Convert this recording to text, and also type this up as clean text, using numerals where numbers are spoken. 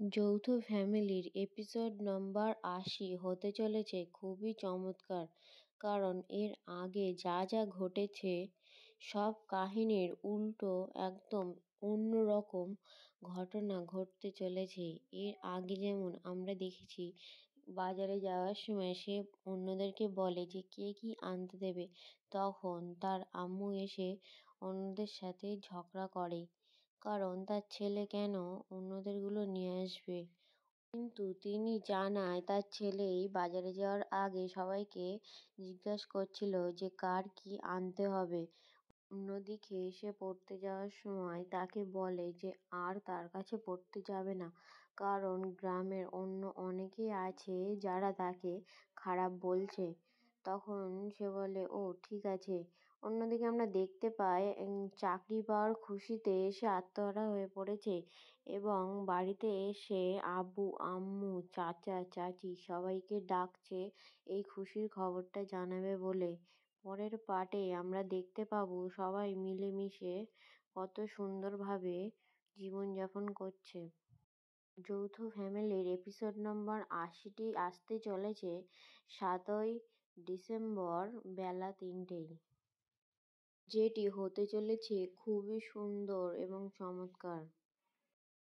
যৌথ ফ্যামিলির এপিসোড নম্বর ৮০ হতে চলেছে খুবই চমৎকার। কারণ এর আগে যা যা ঘটেছে সব কাহিনীর উল্টো একদম অন্যরকম ঘটনা ঘটতে চলেছে। এর আগে যেমন আমরা দেখেছি বাজারে যাওয়ার সময় সে অন্যদেরকে বলে যে কে কি আনতে দেবে, তখন তার আম্মু এসে অন্যদের সাথে ঝগড়া করে কারণ তার ছেলে কেন অন্যদেরগুলো নিয়ে আসবে। কিন্তু তিনি জানায় তার ছেলেই বাজারে যাওয়ার আগে সবাইকে জিজ্ঞাসা করছিল যে কার কি আনতে হবে। অন্যদিকে সে পড়তে যাওয়ার সময় তাকে বলে যে আর তার কাছে পড়তে যাবে না, কারণ গ্রামের অন্য অনেকেই আছে যারা তাকে খারাপ বলছে। তখন সে বলে ও ঠিক আছে। অন্যদিকে আমরা দেখতে পাই চাকরি পাওয়ার খুশিতে সে আত্মহারা হয়ে পড়েছে এবং বাড়িতে এসে আব্বু আম্মু চাচা চাচি সবাইকে ডাকছে এই খুশির খবরটা জানাবে বলে। পরের পার্টে আমরা দেখতে পাবো সবাই মিলেমিশে কত সুন্দরভাবে জীবনযাপন করছে। যৌথ ফ্যামিলির এপিসোড নম্বর ৮০টি আসতে চলেছে ৭ই ডিসেম্বর বেলা ৩টেয়, যেটি হতে চলেছে খুবই সুন্দর এবং চমৎকার।